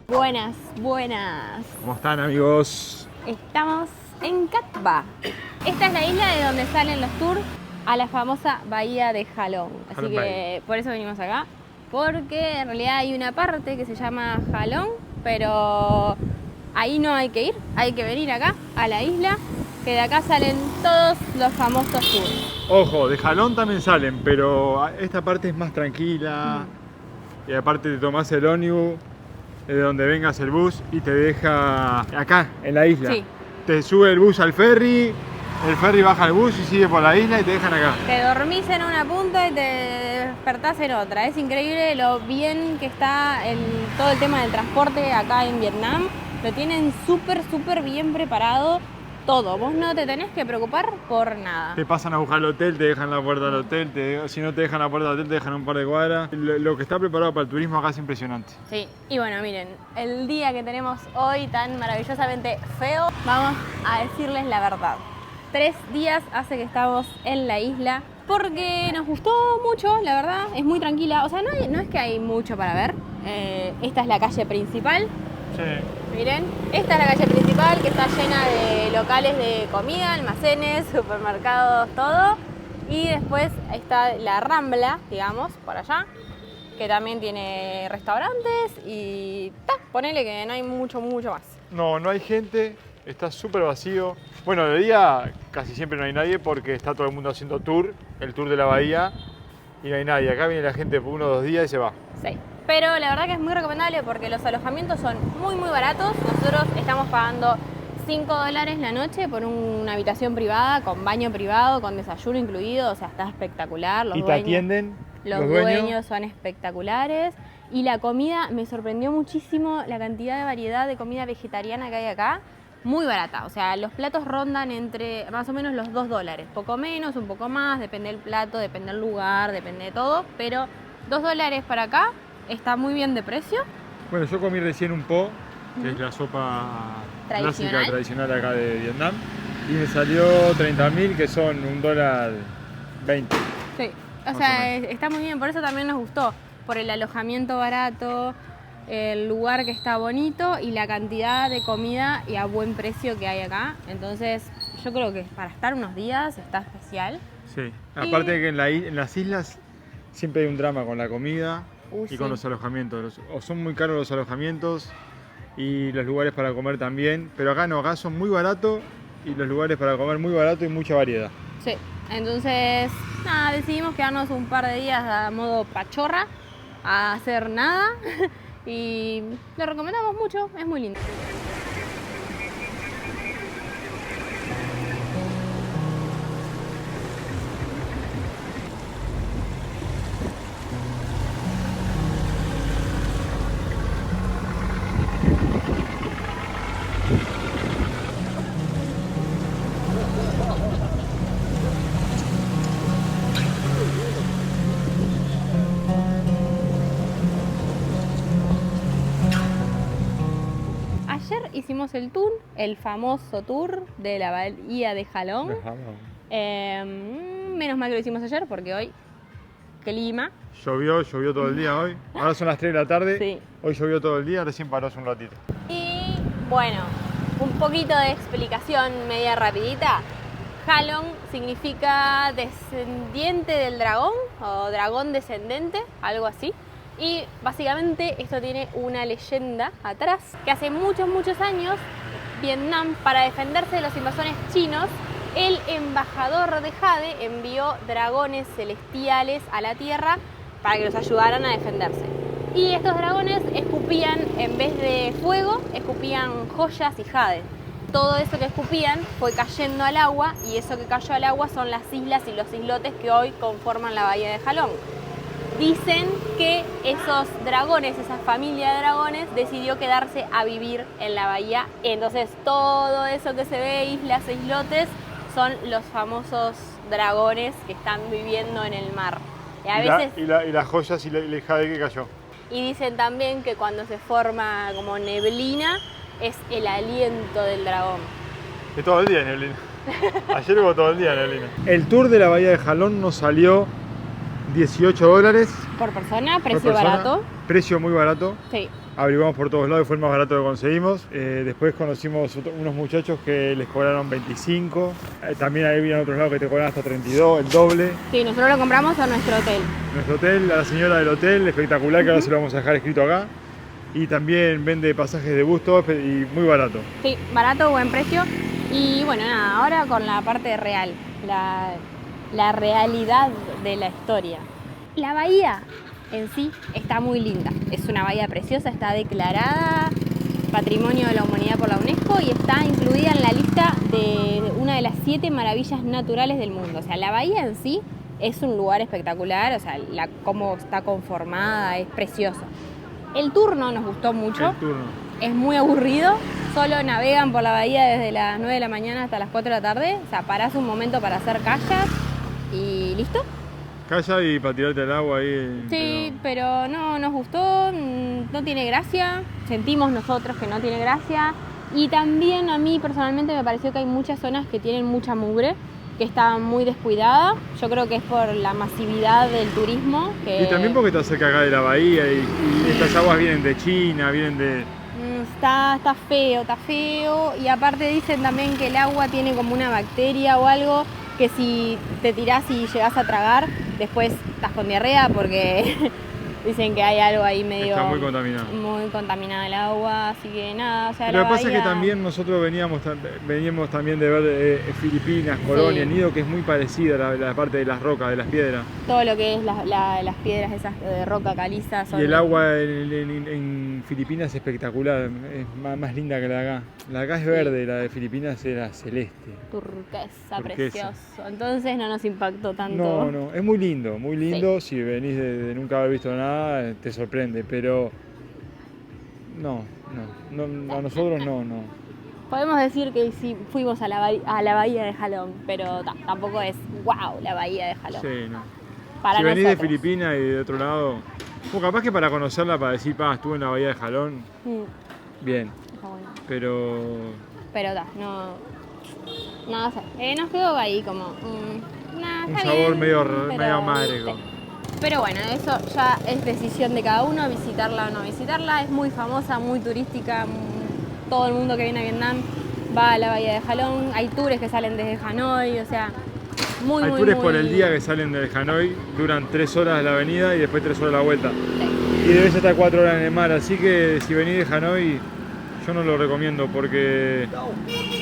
Buenas, buenas. ¿Cómo están, amigos? Estamos en Catba. Esta es la isla de donde salen los tours a la famosa bahía de Jalón. Así Jalón que Bay. por eso venimos acá. Porque en realidad hay una parte que se llama Jalón, pero ahí no hay que ir. Hay que venir acá, a la isla, que de acá salen todos los famosos tours. Ojo, de Jalón también salen, pero esta parte es más tranquila. Y aparte te tomás el ómnibus de donde vengas el bus y te deja acá, en la isla. Sí. Te sube el bus al ferry, el ferry baja al bus y sigue por la isla y te dejan acá. Te dormís en una punta y te despertás en otra. Es increíble lo bien que está todo el tema del transporte acá en Vietnam. Lo tienen súper bien preparado todo. Vos no te tenés que preocupar por nada. Te pasan a buscar al hotel, te dejan la puerta del hotel, si no te dejan la puerta del hotel te dejan un par de cuadras. Lo que está preparado para el turismo acá es impresionante. Sí, y bueno, miren, el día que tenemos hoy tan maravillosamente feo, vamos a decirles la verdad. 3 días hace que estamos en la isla porque nos gustó mucho, la verdad, es muy tranquila. O sea, no es que hay mucho para ver. Esta es la calle principal. Sí. Miren, esta es la calle principal que está llena de locales de comida, almacenes, supermercados, todo. Y después está la Rambla, digamos, por allá, que también tiene restaurantes y ponele que no hay mucho más. No hay gente, está súper vacío. Bueno, de día casi siempre no hay nadie porque está todo el mundo haciendo el tour de la bahía y no hay nadie. Acá viene la gente por 1 o 2 días y se va. Sí, pero la verdad que es muy recomendable porque los alojamientos son muy baratos. Nosotros estamos pagando $5 la noche por una habitación privada, con baño privado, con desayuno incluido, o sea, está espectacular. ¿Y te atienden? Los dueños son espectaculares y la comida me sorprendió muchísimo la cantidad de variedad de comida vegetariana que hay acá, muy barata. O sea, los platos rondan entre más o menos los $2, poco menos, un poco más, depende del plato, depende del lugar, depende de todo, pero $2 para acá está muy bien de precio. Bueno, yo comí recién un po, que es la sopa clásica tradicional acá de Vietnam, y me salió 30.000, que son $1.20. Sí, o sea, está muy bien, por eso también nos gustó, por el alojamiento barato, el lugar que está bonito y la cantidad de comida y a buen precio que hay acá. Entonces, yo creo que para estar unos días está especial. Sí, aparte de que en las islas siempre hay un drama con la comida y con los alojamientos. O son muy caros los alojamientos y los lugares para comer también, pero acá no, acá son muy baratos y los lugares para comer muy baratos y mucha variedad. Sí, entonces nada, decidimos quedarnos un par de días a modo pachorra, a hacer nada y lo recomendamos mucho, es muy lindo. Ayer hicimos el tour, el famoso tour de la bahía de Jalón. Menos mal que lo hicimos ayer porque hoy clima. Llovió todo el día hoy. Ahora son las 3 de la tarde. Sí. Hoy llovió todo el día, recién paró hace un ratito. Y bueno, un poquito de explicación media rapidita. Jalón significa descendiente del dragón o dragón descendente, algo así. Y básicamente esto tiene una leyenda atrás, que hace muchos años Vietnam, para defenderse de los invasores chinos, el embajador de Jade envió dragones celestiales a la tierra para que los ayudaran a defenderse. Y estos dragones escupían, en vez de fuego, escupían joyas y jade. Todo eso que escupían fue cayendo al agua y eso que cayó al agua son las islas y los islotes que hoy conforman la bahía de Jalón. Dicen que esos dragones, esa familia de dragones, decidió quedarse a vivir en la bahía. Entonces todo eso que se ve, islas e islotes, son los famosos dragones que están viviendo en el mar. Y las joyas y la jade que cayó. Y dicen también que cuando se forma como neblina es el aliento del dragón. Es todo el día neblina. Ayer hubo todo el día neblina. El tour de la bahía de Jalón nos salió $18. Por persona, precio por persona, barato. Precio muy barato. Sí. Averiguamos por todos lados y fue el más barato que conseguimos. Después conocimos unos muchachos que les cobraron 25. También había otros lados que te cobraron hasta 32, el doble. Sí, nosotros lo compramos a nuestro hotel. Nuestro hotel, a la señora del hotel, espectacular, que ahora se lo vamos a dejar escrito acá. Y también vende pasajes de bus, todo y muy barato. Sí, barato, buen precio. Y bueno, nada, ahora con la parte real, la realidad de la historia. La bahía en sí está muy linda. Es una bahía preciosa, está declarada Patrimonio de la Humanidad por la UNESCO y está incluida en la lista de una de las 7 maravillas naturales del mundo. O sea, la bahía en sí es un lugar espectacular, o sea, cómo está conformada es precioso. El tour no nos gustó mucho. El turno. Es muy aburrido, solo navegan por la bahía desde las 9 de la mañana hasta las 4 de la tarde, o sea, parás un momento para hacer kayak y listo. Kayak y para tirarte al agua ahí. Sí, pero no nos gustó, no tiene gracia, sentimos nosotros que no tiene gracia y también a mí personalmente me pareció que hay muchas zonas que tienen mucha mugre, que está muy descuidada. Yo creo que es por la masividad del turismo. Y también porque está cerca acá de la bahía y estas aguas vienen de China, vienen de... Está feo y aparte dicen también que el agua tiene como una bacteria o algo que si te tirás y llegás a tragar, después estás con diarrea porque dicen que hay algo ahí medio... Está muy contaminado. Muy contaminada el agua, así que nada, o sea, Lo que pasa es que también nosotros veníamos también de ver Filipinas, Colonia, Sí. Nido, que es muy parecida a la parte de las rocas, de las piedras. Todo lo que es las piedras esas de roca caliza son... Y el agua en Filipinas es espectacular, es más linda que la de acá. La de acá es verde, la de Filipinas era celeste. Turquesa, precioso. Entonces no nos impactó tanto. No, es muy lindo, muy lindo. Sí. Si venís de nunca haber visto nada, te sorprende, pero no, a nosotros no. Podemos decir que sí fuimos a la bahía de Jalón, pero tampoco es wow la bahía de Jalón. Sí, no. Para si venís de nosotros. Filipinas y de otro lado, o capaz que para conocerla, para decir, estuve en la bahía de Jalón, bien, Está bueno. pero no sé, nos quedó ahí como un está sabor bien, medio pero, amargo. sí. Pero bueno, eso ya es decisión de cada uno, visitarla o no visitarla. Es muy famosa, muy turística. Todo el mundo que viene a Vietnam va a la bahía de Jalón. Hay tours que salen desde Hanoi, o sea, Hay tours por el día que salen de Hanoi, duran 3 horas la avenida y después 3 horas la vuelta. Sí. Y debes estar 4 horas en el mar, así que si venís de Hanoi, yo no lo recomiendo porque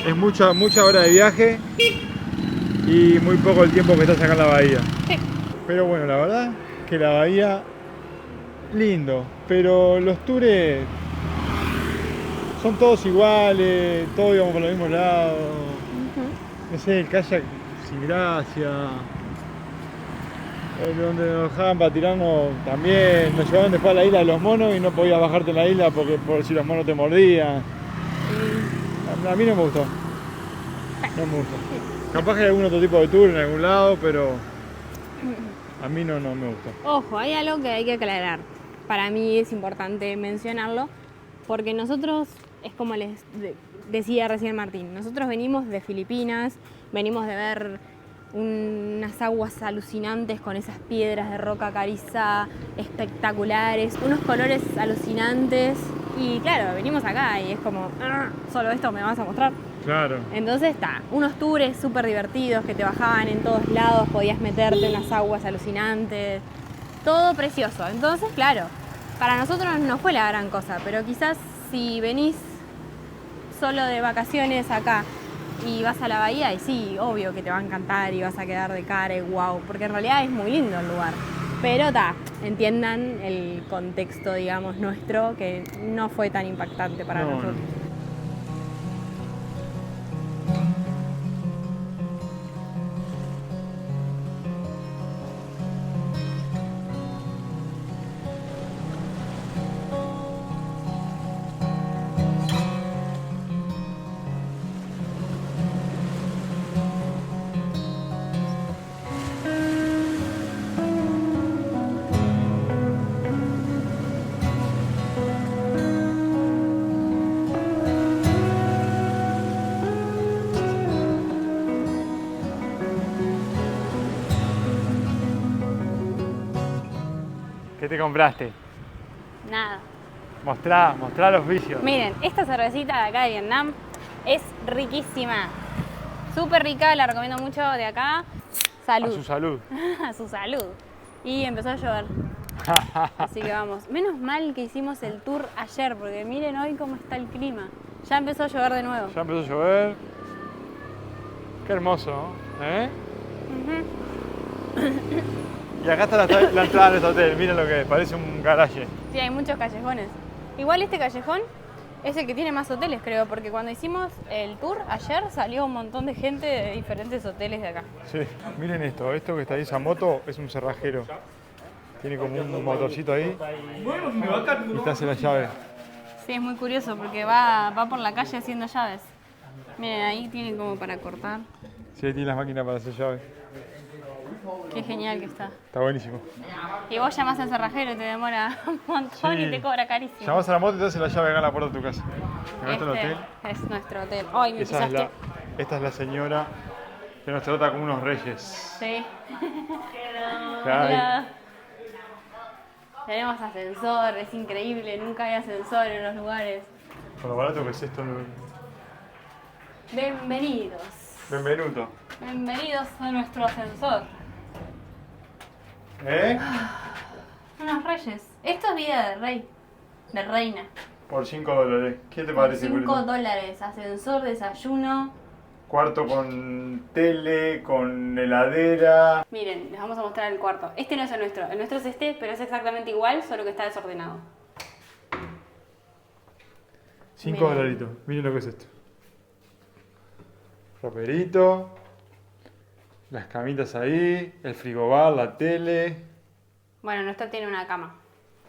es mucha hora de viaje y muy poco el tiempo que estás acá en la bahía. Sí. Pero bueno, la verdad que la bahía, lindo, pero los tours son todos iguales, todos íbamos por los mismos lados. No sé, el kayak sin gracia. Donde nos dejaban para tirarnos también. Nos llevaron después a la isla de los monos y no podías bajarte en la isla porque por si los monos te mordían. A mí no me gustó. No me gustó. Capaz que hay algún otro tipo de tour en algún lado, pero a mí no me gustó. Ojo, hay algo que hay que aclarar. Para mí es importante mencionarlo, porque nosotros, es como les decía recién Martín, nosotros venimos de Filipinas, venimos de ver unas aguas alucinantes con esas piedras de roca caliza espectaculares, unos colores alucinantes y claro, venimos acá y es como, solo esto me vas a mostrar. Claro. Entonces unos tours súper divertidos que te bajaban en todos lados, podías meterte en las aguas alucinantes, todo precioso. Entonces, claro, para nosotros no fue la gran cosa, pero quizás si venís solo de vacaciones acá y vas a la bahía, y sí, obvio que te va a encantar y vas a quedar de cara y wow, porque en realidad es muy lindo el lugar. Pero entiendan el contexto, digamos, nuestro, que no fue tan impactante para nosotros. ¿Qué te compraste? Nada. Mostrá los vicios. Miren, esta cervecita de acá de Vietnam es riquísima. Súper rica, la recomiendo mucho de acá. Salud. A su salud. A su salud. Y empezó a llover. Así que vamos. Menos mal que hicimos el tour ayer, porque miren hoy cómo está el clima. Ya empezó a llover de nuevo. Ya empezó a llover. Qué hermoso, ¿no? ¿Eh? Y acá está la entrada de este hotel. Miren lo que es, parece un garaje. Sí, hay muchos callejones. Igual este callejón es el que tiene más hoteles, creo, porque cuando hicimos el tour ayer salió un montón de gente de diferentes hoteles de acá. Sí, miren esto que está ahí, esa moto es un cerrajero. Tiene como un motorcito ahí y te hace la llave. Sí, es muy curioso porque va por la calle haciendo llaves. Miren, ahí tiene como para cortar. Sí, ahí tiene las máquinas para hacer llaves. Qué genial que está. Está buenísimo. Y vos llamás al cerrajero y te demora un montón Sí. y te cobra carísimo. Llamás a la moto y te hace la llave acá en la puerta de tu casa. Acá está el hotel. Es nuestro hotel. Ay, me Esta pisaste. es la señora que nos trata como unos reyes. Sí. Claro. Hola. Tenemos ascensor, es increíble, nunca hay ascensor en los lugares. Con lo barato que es esto. Bienvenidos. Benvenuto. Bienvenidos a nuestro ascensor. ¿Eh? Unos reyes. Esto es vida de rey, de reina. Por $5. ¿Qué te parece? $5, ascensor, desayuno. Cuarto con tele, con heladera. Miren, les vamos a mostrar el cuarto. Este no es el nuestro es este, pero es exactamente igual, solo que está desordenado. $5. Miren lo que es esto. Roperito. Las camitas ahí, el frigobar, la tele. Bueno, nuestro tiene una cama.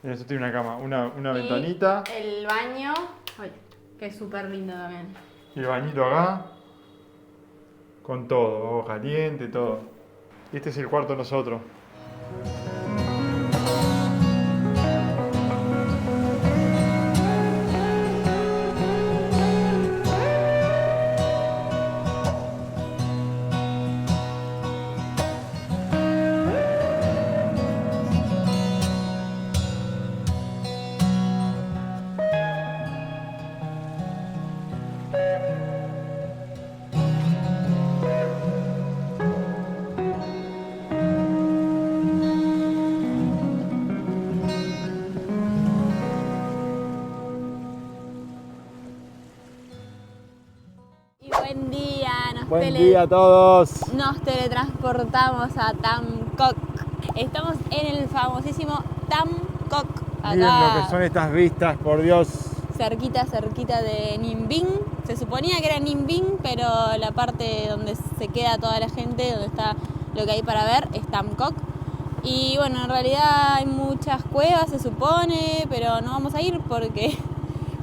Mira, esto tiene una cama, una Y ventanita. el baño, ay, que es súper lindo también. Y el bañito acá. Con todo, agua caliente, todo. Y este es el cuarto de nosotros. Buen día, Buen día a todos. nos teletransportamos a Tam Coc. Estamos en el famosísimo Tam Coc, Miren lo acá que son estas vistas, por Dios. cerquita de Ninh Binh. Se suponía que era Ninh Binh, pero la parte donde se queda toda la gente, donde está lo que hay para ver, es Tam Coc. Y bueno, en realidad hay muchas cuevas, se supone, pero no vamos a ir porque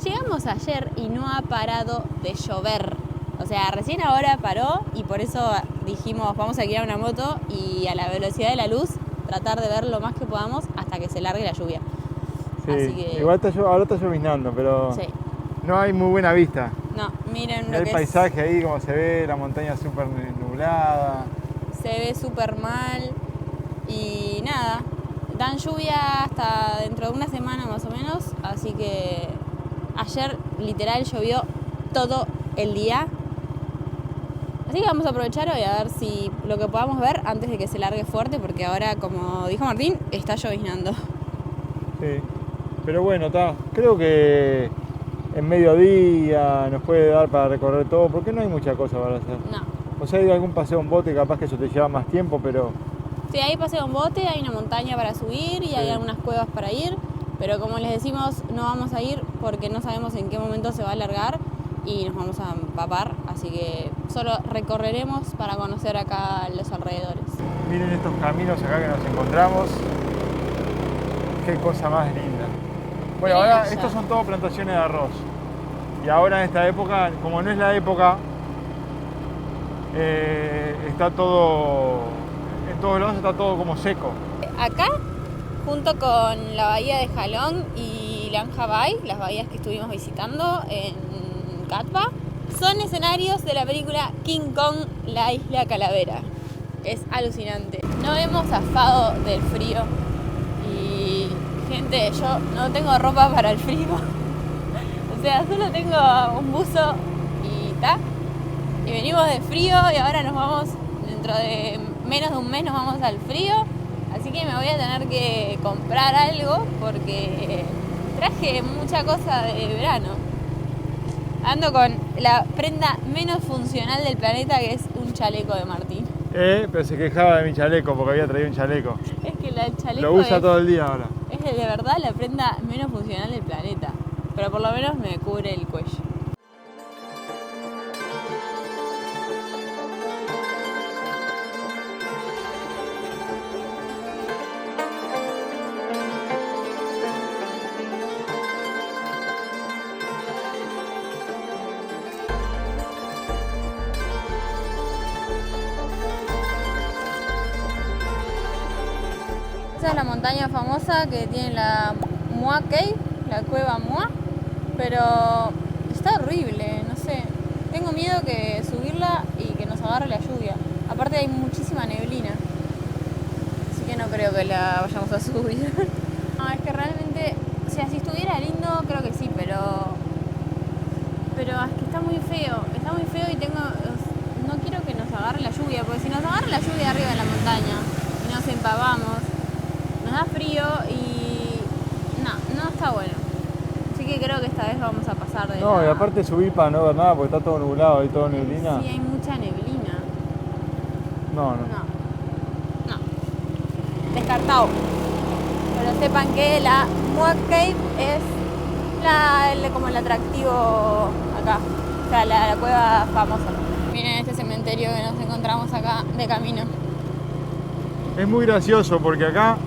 llegamos ayer y no ha parado de llover. O sea, recién ahora paró y por eso dijimos vamos a alquilar una moto y a la velocidad de la luz tratar de ver lo más que podamos hasta que se largue la lluvia. Sí, Así que igual ahora está lloviznando, pero sí. no hay muy buena vista. No, miren Mirá lo el que paisaje ahí, como se ve, la montaña súper nublada. se ve súper mal y nada, dan lluvia hasta dentro de una semana más o menos, así que ayer literal llovió todo el día. Así que vamos a aprovechar hoy a ver si lo que podamos ver antes de que se largue fuerte, porque ahora, como dijo Martín, está lloviznando. Sí. Pero bueno, creo que en mediodía nos puede dar para recorrer todo, porque no hay mucha cosa para hacer. No. O sea, hay algún paseo en bote, capaz que eso te lleva más tiempo, pero Sí, hay paseo en bote, hay una montaña para subir y hay algunas cuevas para ir, pero como les decimos, no vamos a ir porque no sabemos en qué momento se va a alargar y nos vamos a empapar, así que solo recorreremos para conocer acá los alrededores. miren estos caminos acá que nos encontramos. Qué cosa más linda. Bueno, Miren ahora allá. estos son todo plantaciones de arroz. Y ahora en esta época, como no es la época, está todo, en todos lados está todo como seco. Acá, junto con la bahía de Halong y Lanja Bay, las bahías que estuvimos visitando en Cat-Pa, son escenarios de la película King Kong, la isla Calavera. Es alucinante. No hemos zafado del frío y Gente, yo no tengo ropa para el frío. O sea, solo tengo un buzo y ta. Y venimos de frío y ahora nos vamos, dentro de menos de un mes nos vamos al frío. Así que me voy a tener que comprar algo porque traje mucha cosa de verano. Ando con la prenda menos funcional del planeta, que es un chaleco de Martín. Pero se quejaba de mi chaleco porque había traído un chaleco. Es que el chaleco Lo usa todo el día ahora. es de verdad la prenda menos funcional del planeta. Pero por lo menos me cubre el cuello. Esa es la montaña famosa que tiene la Moa Cave, la cueva Moa, pero está horrible, no sé. Tengo miedo que subirla y que nos agarre la lluvia. Aparte hay muchísima neblina, así que no creo que la vayamos a subir. No, es que realmente, o sea, si estuviera lindo creo que sí, pero es que está muy feo y no quiero que nos agarre la lluvia, porque si nos agarra la lluvia arriba de la montaña y nos empavamos, nos da frío y no está bueno. Así que creo que esta vez vamos a pasar de No, y aparte subir para no ver nada porque está todo nublado y todo neblina. Sí, hay mucha neblina. No. Descartado. Pero sepan que la Moa Cave es como el atractivo acá. O sea, la cueva famosa. Miren este cementerio que nos encontramos acá de camino. Es muy gracioso porque acá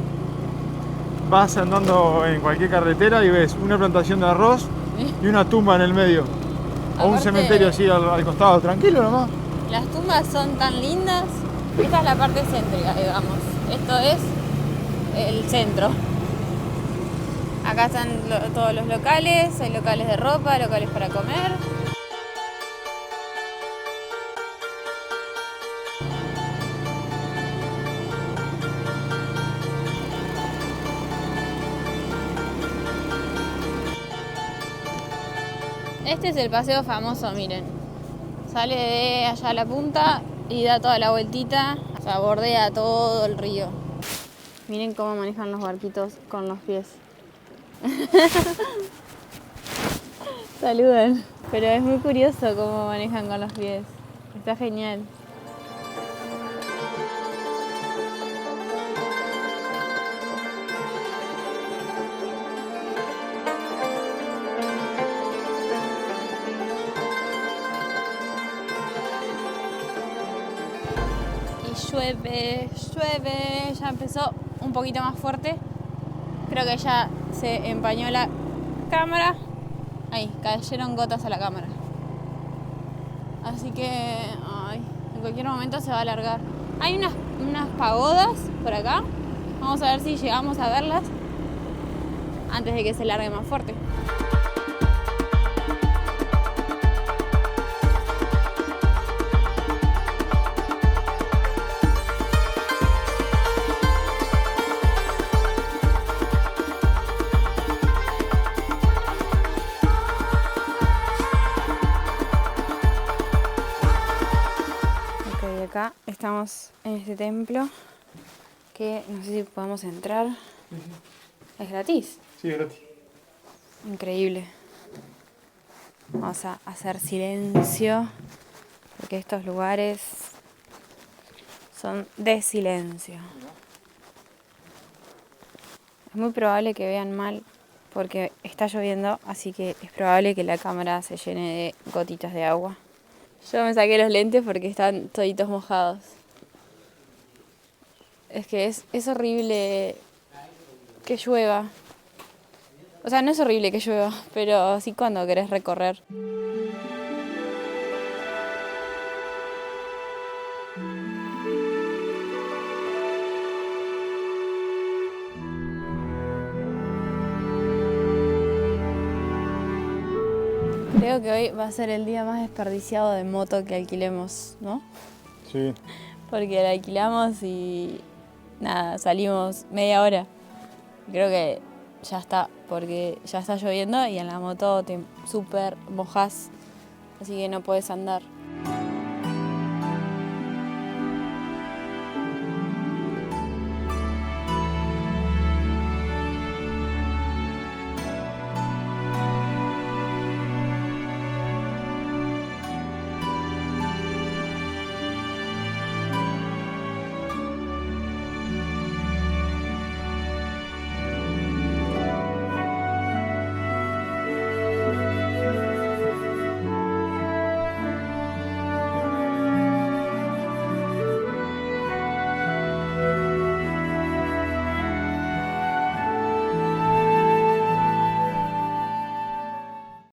vas andando en cualquier carretera y ves una plantación de arroz y una tumba en el medio. O un cementerio así al costado, tranquilo nomás. Las tumbas son tan lindas. Esta es la parte céntrica, digamos. Esto es el centro. Acá están todos los locales, hay locales de ropa, locales para comer. Este es el paseo famoso, miren. Sale de allá a la punta y da toda la vueltita, o sea, bordea todo el río. Miren cómo manejan los barquitos con los pies. Saludan. Pero es muy curioso cómo manejan con los pies. Está genial. Llueve, ya empezó un poquito más fuerte. Creo que ya se empañó la cámara. Ahí, cayeron gotas a la cámara. Así que, en cualquier momento se va a alargar. Hay unas pagodas por acá. Vamos a ver si llegamos a verlas antes de que se largue más fuerte. Acá estamos en este templo que no sé si podemos entrar. ¿Es gratis? Sí, es gratis. Increíble. Vamos a hacer silencio porque estos lugares son de silencio. Es muy probable que vean mal porque está lloviendo, así que es probable que la cámara se llene de gotitas de agua. Yo me saqué los lentes porque están toditos mojados. Es que es horrible que llueva. O sea, no es horrible que llueva, pero sí cuando querés recorrer. Creo que hoy va a ser el día más desperdiciado de moto que alquilemos, ¿no? Sí. Porque la alquilamos y nada, salimos media hora. Creo que ya está, porque ya está lloviendo y en la moto te súper mojás, así que no puedes andar.